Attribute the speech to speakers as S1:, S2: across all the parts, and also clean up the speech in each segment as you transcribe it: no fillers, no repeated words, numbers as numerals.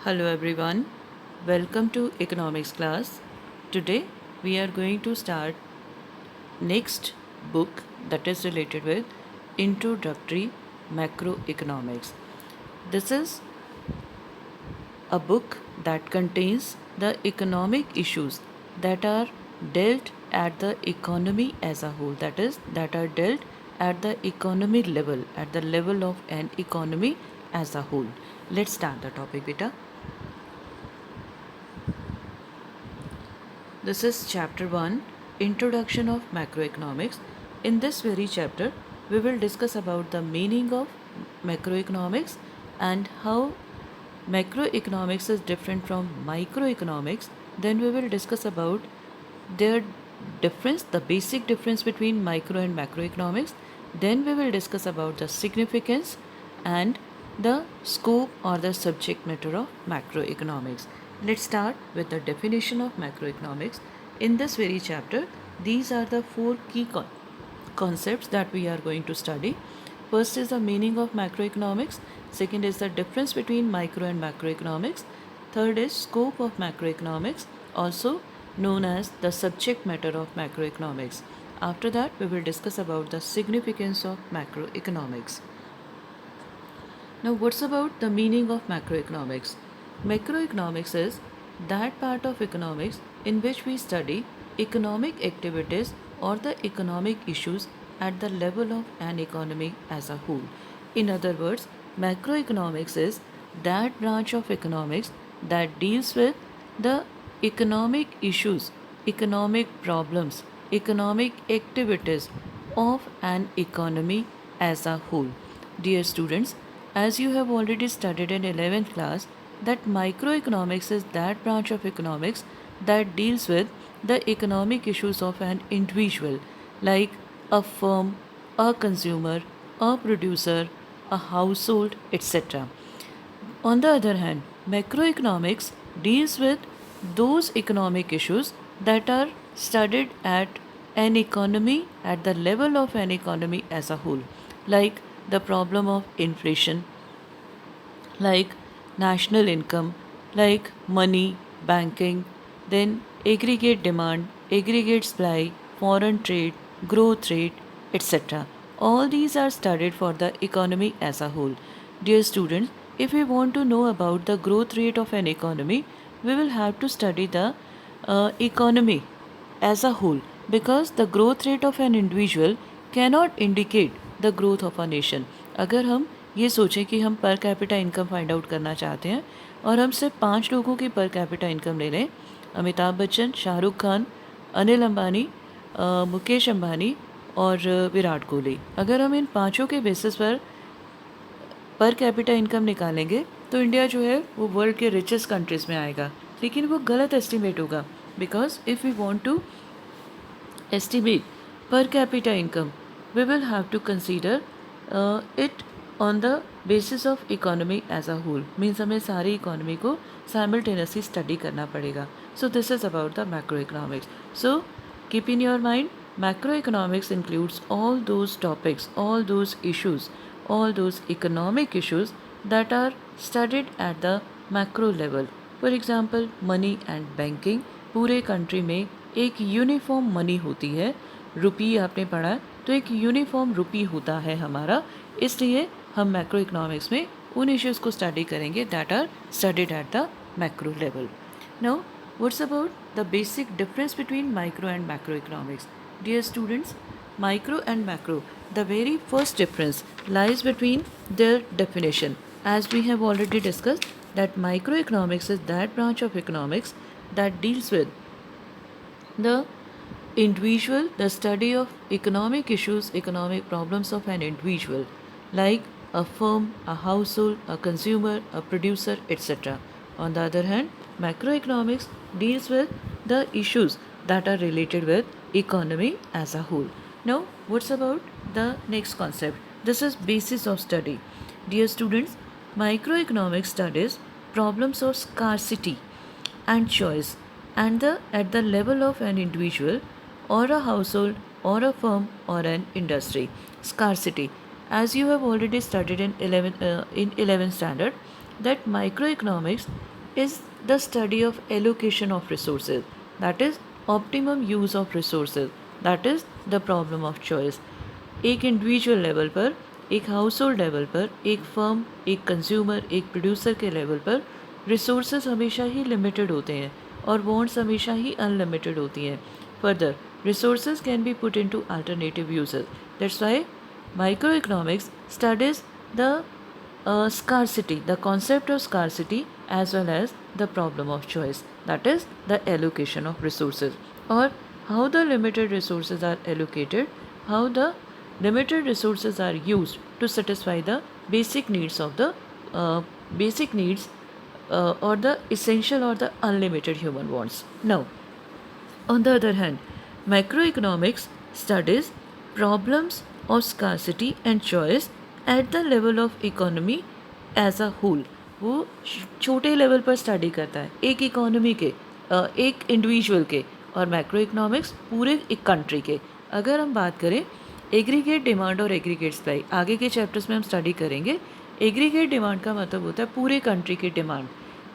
S1: Hello everyone, welcome to economics class. Today we are going to start next book that is related with introductory macroeconomics. This is a book that contains the economic issues that are dealt at the economy as a whole, that is that are dealt at the economy level, at the level of an economy as a whole. Let's start the topic, beta. This is chapter 1, Introduction of Macroeconomics. In this very chapter, we will discuss about the meaning of macroeconomics and how macroeconomics is different from microeconomics. Then we will discuss about their difference, the basic difference between micro and macroeconomics. Then we will discuss about the significance and the scope or the subject matter of macroeconomics. Let's start with the definition of macroeconomics. In this very chapter, these are the four key concepts that we are going to study. First is the meaning of macroeconomics. Second is the difference between micro and macroeconomics. Third is scope of macroeconomics, also known as the subject matter of macroeconomics. After that, we will discuss about the significance of macroeconomics. Now, what's about the meaning of macroeconomics? Macroeconomics is that part of economics in which we study economic activities or the economic issues at the level of an economy as a whole. In other words, macroeconomics is that branch of economics that deals with the economic issues, economic problems, economic activities of an economy as a whole. Dear students, as you have already studied in 11th class, that microeconomics is that branch of economics that deals with the economic issues of an individual, like a firm, a consumer, a producer, a household, etc. On the other hand, macroeconomics deals with those economic issues that are studied at an economy, at the level of an economy as a whole, like the problem of inflation, like national income, like money, banking, then aggregate demand, aggregate supply, foreign trade, growth rate, etc. All these are studied for the economy as a whole. Dear students, if we want to know about the growth rate of an economy, we will have to study the economy as a whole, because the growth rate of an individual cannot indicate the growth of a nation. अगर हम ये सोचें कि हम per capita income find out करना चाहते हैं और हम सिर्फ 5 लोगों की पर कैपिटा इनकम ले लें, अमिताभ बच्चन, शाहरुख खान, अनिल अंबानी, मुकेश अंबानी और विराट कोहली, अगर हम इन पाँचों के बेसिस पर कैपिटा इनकम निकालेंगे तो इंडिया जो है वो वर्ल्ड के रिचेस्ट कंट्रीज़ में आएगा. लेकिन वो गलत एस्टिमेट होगा, because if we want to estimate per capita income, we will have to consider it on the basis of economy as a whole. Means हमें सारी economy को simultaneously study करना पड़ेगा. So this is about the macroeconomics. So keep in your mind, macroeconomics includes all those topics, all those issues, all those economic issues that are studied at the macro level. For example, money and banking. पूरे country में एक uniform money होती है. रुपी आपने पढ़ा है, तो एक यूनिफॉर्म रुपी होता है हमारा. इसलिए हम मैक्रो इकोनॉमिक्स में उन इश्यूज़ को स्टडी करेंगे that are studied at the macro level. Now what's about the basic difference between micro and macro economics? Dear students, micro and macro, the very first difference lies between their definition. As we have already discussed, that microeconomics is that branch of economics that deals with the individual, the study of economic issues, economic problems of an individual, like a firm, a household, a consumer, a producer, etc. On the other hand, macroeconomics deals with the issues that are related with economy as a whole. Now, what's about the next concept? This is basis of study. Dear students, microeconomics studies problems of scarcity and choice and at the level of an individual or a household or a firm or an industry. Scarcity, as you have already studied in 11th standard, that microeconomics is the study of allocation of resources, that is optimum use of resources, that is the problem of choice. एक individual level पर, एक house hold level पर, एक firm, एक consumer, एक producer के level पर resources हमेशा ही लिमिटेड होते हैं और वॉन्ट्स हमेशा ही अनलिमिटेड होती हैं. Further resources can be put into alternative uses. That's why microeconomics studies the scarcity, the concept of scarcity, as well as the problem of choice, that is the allocation of resources, or how the limited resources are allocated, how the limited resources are used to satisfy the basic needs of the basic needs or the essential or the unlimited human wants. Now, on the other hand, macroeconomics studies problems of scarcity and choice at the level of economy as a whole. वो छोटे level पर study करता है एक economy के, एक individual के, और मैक्रो इकोनॉमिक्स पूरे एक कंट्री के. अगर हम बात करें एग्रीगेट डिमांड और एग्रीगेट सप्लाई, आगे के चैप्टर्स में हम स्टडी करेंगे. एग्रीगेट डिमांड का मतलब होता है पूरे कंट्री की डिमांड,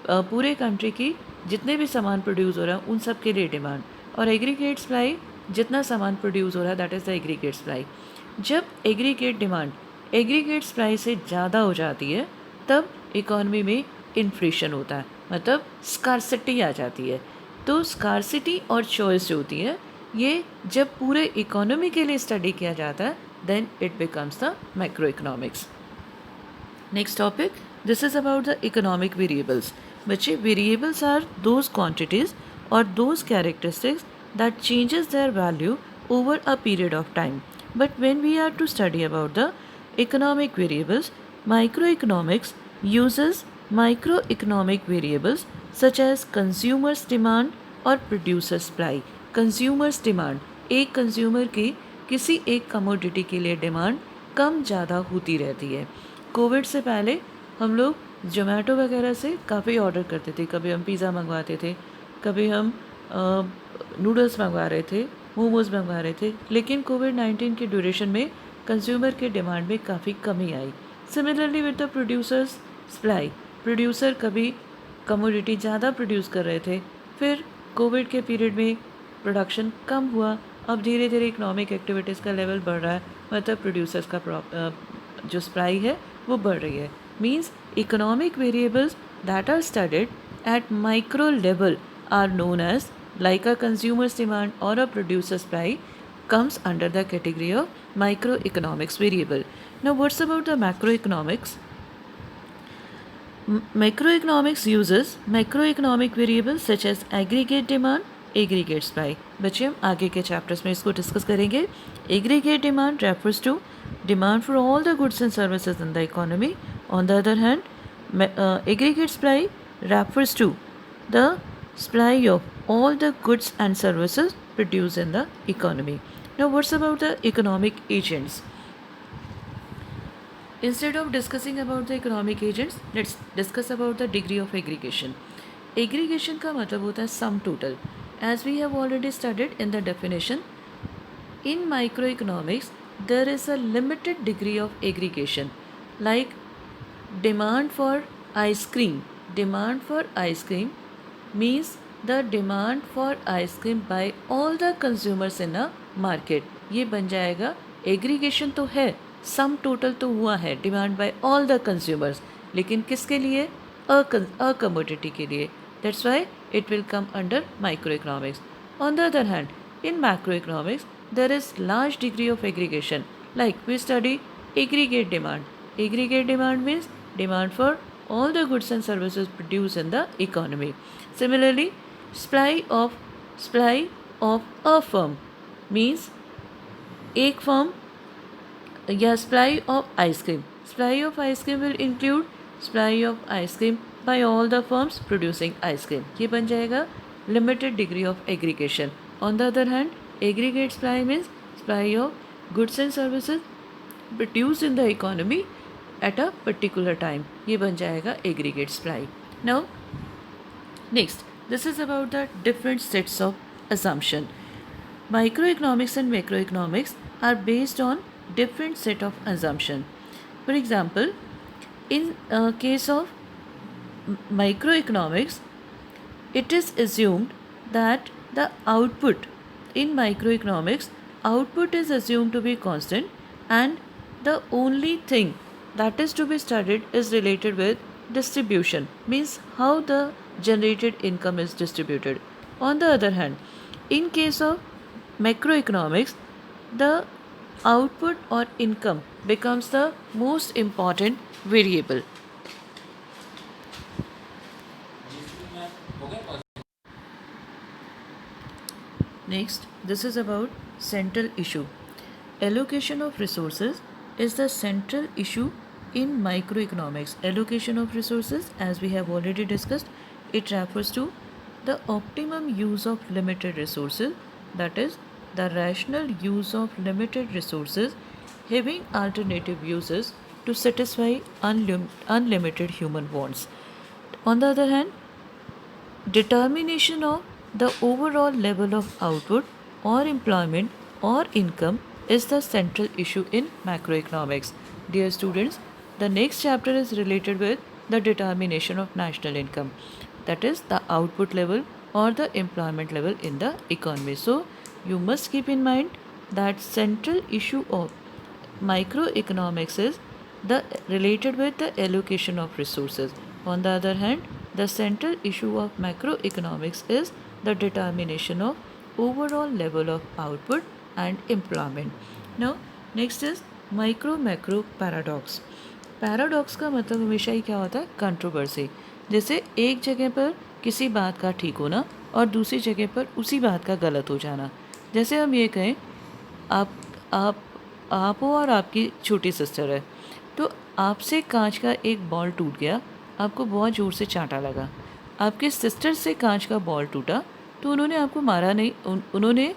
S1: पूरे कंट्री की जितने भी सामान प्रोड्यूस हो रहा है उन सब के लिए डिमांड. और एग्रीगेट सप्लाई, जितना सामान प्रोड्यूस हो रहा है that is the aggregate supply. जब एग्रीगेट डिमांड एग्रीगेट सप्लाई से ज़्यादा हो जाती है तब इकॉनमी में इन्फ्लेशन होता है, मतलब स्कार्सिटी आ जाती है. तो स्कार्सिटी और चॉइस जो होती है ये जब पूरे इकोनॉमी के लिए स्टडी किया जाता है then it becomes the macro economics. Next topic, this is about the economic variables. बच्चे, वेरिएबल्स आर दोज क्वांटिटीज़ और those characteristics that changes their value over a period of time. But when we are to study about the economic variables, microeconomics uses microeconomic variables such as consumers demand और producer supply. consumers demand, एक consumer की किसी एक commodity के लिए demand कम ज़्यादा होती रहती है. कोविड से पहले हम लोग जोमेटो वगैरह से काफ़ी ऑर्डर करते थे. कभी हम पिज़्ज़ा मंगवाते थे, कभी हम नूडल्स मंगवा रहे थे, मोमोज़ मंगवा रहे थे. लेकिन कोविड-19 के ड्यूरेशन में कंज्यूमर के डिमांड में काफ़ी कमी आई. Similarly with the producers supply, producer कभी कमोडिटी ज़्यादा प्रोड्यूस कर रहे थे, फिर कोविड के पीरियड में प्रोडक्शन कम हुआ. अब धीरे धीरे इकोनॉमिक एक्टिविटीज़ का लेवल बढ़ रहा है, मतलब प्रोड्यूसर्स का जो सप्लाई है वो बढ़ रही है. Means economic variables that are studied at micro level are known as like a consumer's demand or a producer's supply comes under the category of microeconomics variable. Now what's about the macroeconomics? Macroeconomics uses macroeconomic variables such as aggregate demand, aggregate supply. बच्चे हम आगे के chapters में इसको discuss करेंगे. aggregate demand refers to demand for all the goods and services in the economy. On the other hand, aggregate supply refers to the supply of all the goods and services produced in the economy. Now what's about the economic agents? Instead of discussing about the economic agents, let's discuss about the degree of aggregation. Aggregation का मतलब होता है sum total. As we have already studied in the definition, in microeconomics there is a limited degree of aggregation. Like demand for ice cream. Demand for ice cream means the demand for ice cream by all the consumers in a market. ये बन जाएगा aggregation तो है, sum total तो हुआ है, demand by all the consumers, लेकिन किसके लिए? अ कमोडिटी के लिए. That's why it will come under micro economics. On the other hand, in macro economics there is large degree of aggregation. Like we study aggregate demand. Aggregate demand means demand for all the goods and services produced in the economy. Similarly, supply of a firm means एक firm या supply of ice cream. Supply of ice cream will include supply of ice cream by all the firms producing ice cream. ये बन जाएगा limited degree of aggregation. On the other hand, aggregate supply means supply of goods and services produced in the economy at a particular time. ये बन जाएगा aggregate supply. Now next, this is about the different sets of assumption. Microeconomics and macroeconomics are based on different set of assumption. For example, in case of microeconomics, it is assumed that the output in microeconomics, output is assumed to be constant, and the only thing that is to be studied is related with distribution, means how the generated income is distributed. On the other hand, in case of macroeconomics, the output or income becomes the most important variable. Next, this is about central issue. Allocation of resources is the central issue in microeconomics. Allocation of resources, as we have already discussed, it refers to the optimum use of limited resources, that is, the rational use of limited resources having alternative uses to satisfy unlimited human wants. On the other hand, determination of the overall level of output or employment or income is the central issue in macroeconomics. Dear students, the next chapter is related with the determination of national income, that is the output level or the employment level in the economy. So you must keep in mind that central issue of microeconomics is the related with the allocation of resources. On the other hand, the central issue of macroeconomics is the determination of overall level of output and employment. Now, next is micro macro paradox. Paradox का मतलब हमेशा ही क्या होता है, controversy. जैसे एक जगह पर किसी बात का ठीक होना और दूसरी जगह पर उसी बात का गलत हो जाना. जैसे हम ये कहें, आप आप आप हो और आपकी छोटी सिस्टर है, तो आपसे कांच का एक बॉल टूट गया, आपको बहुत ज़ोर से चांटा लगा. आपके सिस्टर से कांच का बॉल टूटा, तो उन्होंने आपको मारा नहीं, उन्होंने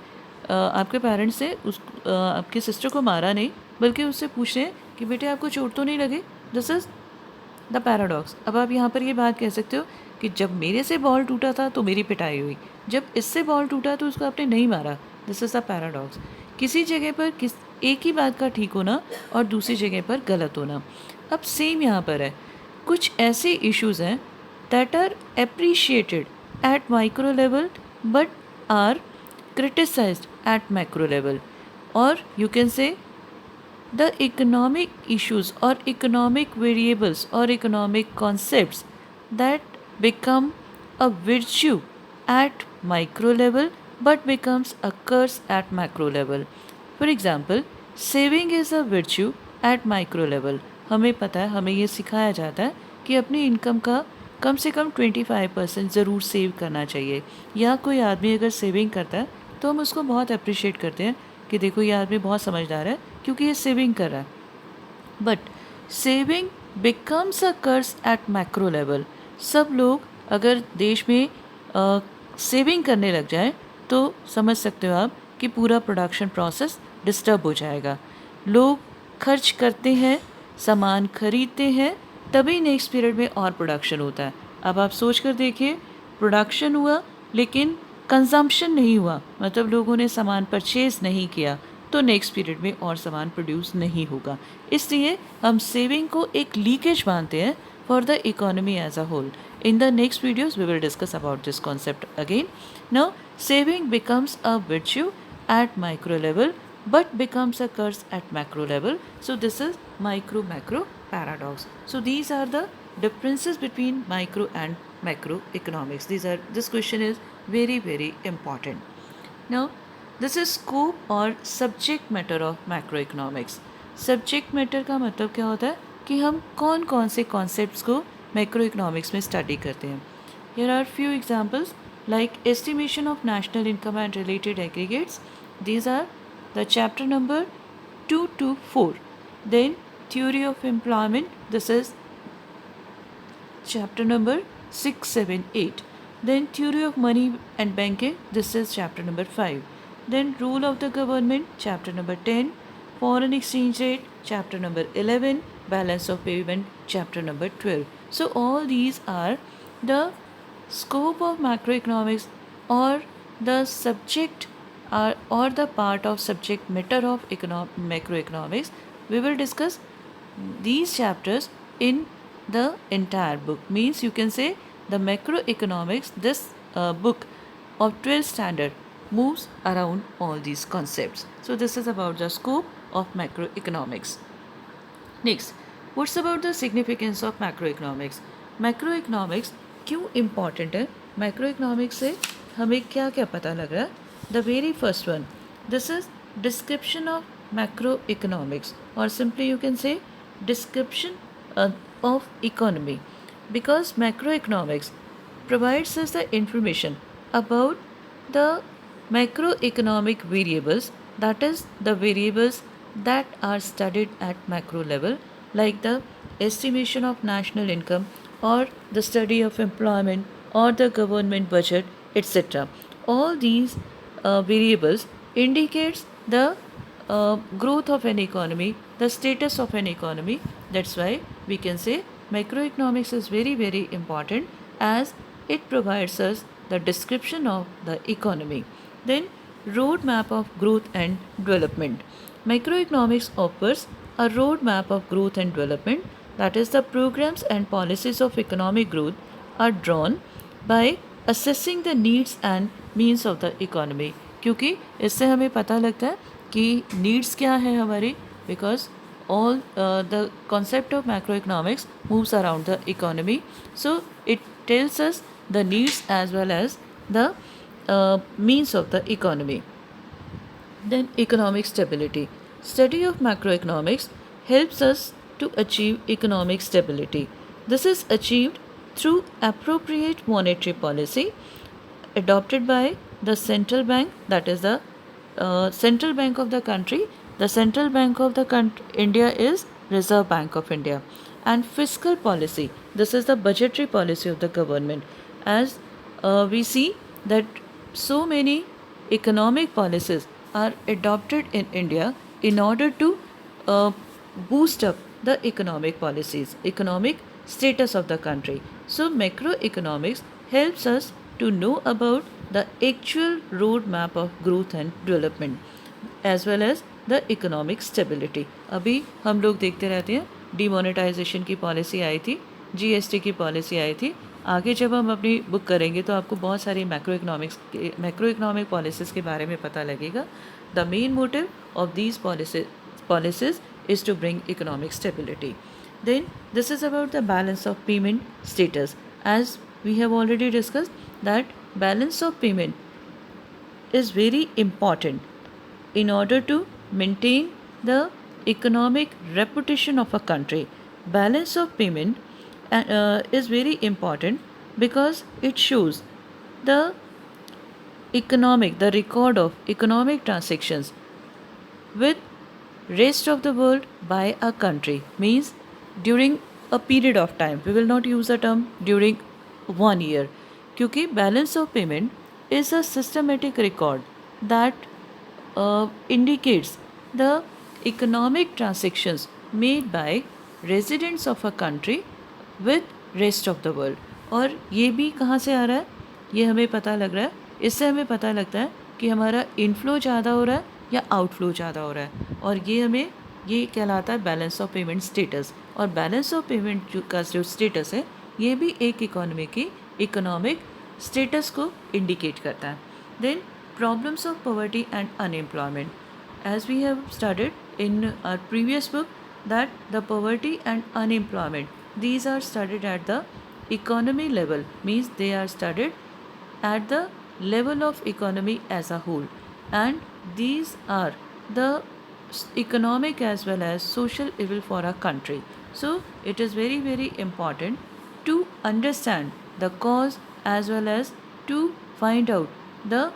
S1: आपके पेरेंट्स से आपकी सिस्टर को मारा नहीं, बल्कि उससे पूछ रहे हैं कि बेटे आपको चोट तो नहीं लगी. This is the paradox. अब आप यहाँ पर ये बात कह सकते हो कि जब मेरे से बॉल टूटा था तो मेरी पिटाई हुई, जब इससे बॉल टूटा तो उसको आपने नहीं मारा. This is the paradox. किसी जगह पर एक ही बात का ठीक होना और दूसरी जगह पर गलत होना. अब सेम यहाँ पर है, कुछ ऐसे इश्यूज़ हैं that are appreciated at micro level but are criticized at macro level, or you can say the economic issues or economic variables or economic concepts that become a virtue at micro level but becomes a curse at macro level. For example, saving is a virtue at micro level. हमें पता है, हमें ये सिखाया जाता है कि अपनी इनकम का कम से कम 25% ज़रूर सेव करना चाहिए. या कोई आदमी अगर सेविंग करता है तो हम उसको बहुत अप्रिशिएट करते हैं कि देखो ये आदमी बहुत समझदार है क्योंकि ये सेविंग कर रहा है. But saving becomes a curse at macro level. सब लोग अगर देश में सेविंग करने लग जाए तो समझ सकते हो आप कि पूरा प्रोडक्शन प्रोसेस डिस्टर्ब हो जाएगा. लोग खर्च करते हैं, सामान खरीदते हैं, तभी नेक्स्ट पीरियड में और प्रोडक्शन होता है. अब आप सोच कर देखिए, प्रोडक्शन हुआ लेकिन कंजम्पशन नहीं हुआ, मतलब लोगों ने सामान परचेज़ नहीं किया, तो नेक्स्ट पीरियड में और सामान प्रोड्यूस नहीं होगा. इसलिए हम सेविंग को एक लीकेज मानते हैं for the economy as a whole. In the next videos we will discuss about this concept again. Now saving becomes a virtue at micro level but becomes a curse at macro level. So this is micro macro paradox. So these are the differences between micro and macroeconomics. This question is very important. Now this is scope or subject matter of macroeconomics. Subject matter का मतलब क्या होता है कि हम कौन कौन से concepts को macroeconomics में study करते हैं. Here are few examples like estimation of national income and related aggregates. These are the chapter number 2 to 4. Then theory of employment. This is chapter number 6, 7, 8. Then theory of money and banking. This is chapter number 5. Then rule of the government. Chapter number 10. Foreign exchange rate. Chapter number 11. Balance of payment. Chapter number 12. So all these are the scope of macroeconomics or the subject or the part of subject matter of macroeconomics. We will discuss these chapters in the entire book. Means you can say the macroeconomics, this book of 12th standard moves around all these concepts. So this is about the scope of macroeconomics. Next, what's about the significance of macroeconomics? Macroeconomics क्यों important है? Macroeconomics से हमें क्या क्या पता लग रहा है? The very first one, this is description of macroeconomics, or simply you can say description of economy, because macroeconomics provides us the information about the macroeconomic variables, that is the variables that are studied at macro level, like the estimation of national income or the study of employment or the government budget, etc. All these variables indicates the growth of an economy, the status of an economy. That's why we can say macroeconomics is very very important, as it provides us the description of the economy. Then roadmap of growth and development. Macroeconomics offers a roadmap of growth and development, that is the programs and policies of economic growth are drawn by assessing the needs and means of the economy. क्योंकि इससे हमें पता लगता है कि needs क्या है हमारी, because all the concept of macroeconomics moves around the economy. So it tells us the needs as well as the means of the economy. Then economic stability. Study of macroeconomics helps us to achieve economic stability. This is achieved through appropriate monetary policy adopted by the central bank, that is the central bank of the country. The central bank of the India is Reserve Bank of India. And fiscal policy, this is the budgetary policy of the government. As we see that so many economic policies are adopted in India in order to boost up the economic policies, economic status of the country. So macroeconomics helps us to know about the actual roadmap of growth and development as well as the economic stability. अभी हम लोग देखते रहते हैं demonetisation की policy आई थी, GST की policy आई थी. आगे जब हम अपनी बुक करेंगे तो आपको बहुत सारी मैक्रो इकोनॉमिक पॉलिसीज़ के बारे में पता लगेगा. The main motive of these policies is to bring economic stability. Then this is about the balance of payment status. As we have already discussed that balance of payment is very important in order to maintain the economic reputation of a country. Balance of payment is very important because it shows the the record of economic transactions with rest of the world by a country. Means during a period of time, we will not use the term during 1 year, क्योंकि balance of payment is a systematic record that indicates the economic transactions made by residents of a country with rest of the world. और ये भी कहाँ से आ रहा है, ये हमें पता लग रहा है, इससे हमें पता लगता है कि हमारा इनफ्लो ज़्यादा हो रहा है या आउटफ्लो ज़्यादा हो रहा है, और ये कहलाता है बैलेंस ऑफ पेमेंट स्टेटस. और बैलेंस ऑफ पेमेंट का जो स्टेटस है ये भी एक इकोनॉमी की इकोनॉमिक स्टेटस को इंडिकेट करता है. Then problems of poverty and unemployment. As we have studied in our previous book that the poverty and unemployment, these are studied at the economy level, means they are studied at the level of economy as a whole, and these are the economic as well as social evil for a country. So it is very very important to understand the cause as well as to find out the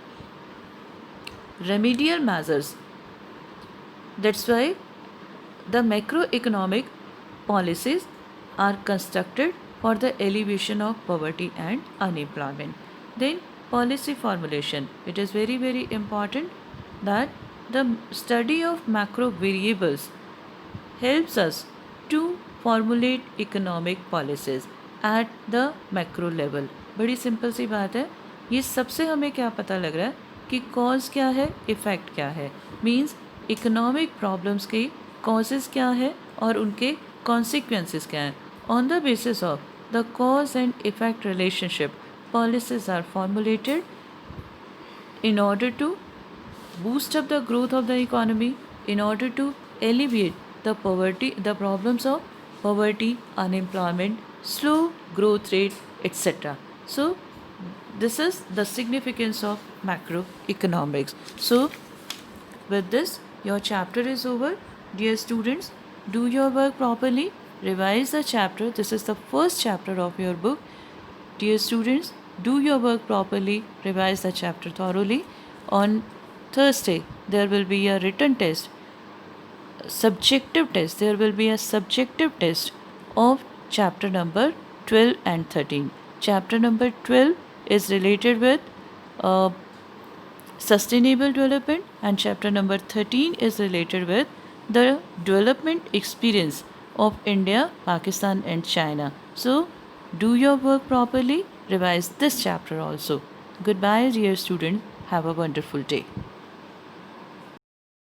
S1: remedial measures. That's why the macroeconomic policies are constructed for the alleviation of poverty and unemployment. Then policy formulation. It is very very important that the study of macro variables helps us to formulate economic policies at the macro level. बड़ी simple सी बात है. ये सबसे हमें क्या पता लग रहा है कि कॉज क्या है, इफ़ेक्ट क्या है. मीन्स इकोनॉमिक प्रॉब्लम्स के कॉजेज़ क्या है और उनके कॉन्सिक्वेंसेस क्या हैं. On the basis of the cause and effect relationship, policies are formulated in order to boost up the growth of the economy, in order to alleviate the problems of poverty, unemployment, slow growth rate, etc. So this is the significance of macroeconomics. So with this, your chapter is over. Dear students, do your work properly. Revise the chapter. This is the first chapter of your book. Dear students, do your work properly. Revise the chapter thoroughly. On Thursday, there will be a written test, subjective test. There will be a subjective test of chapter number 12 and 13. Chapter number 12 is related with uh, sustainable development, and chapter number 13 is related with the development experience of India, Pakistan and China. So do your work properly, revise this chapter also. Goodbye dear students, have a wonderful day.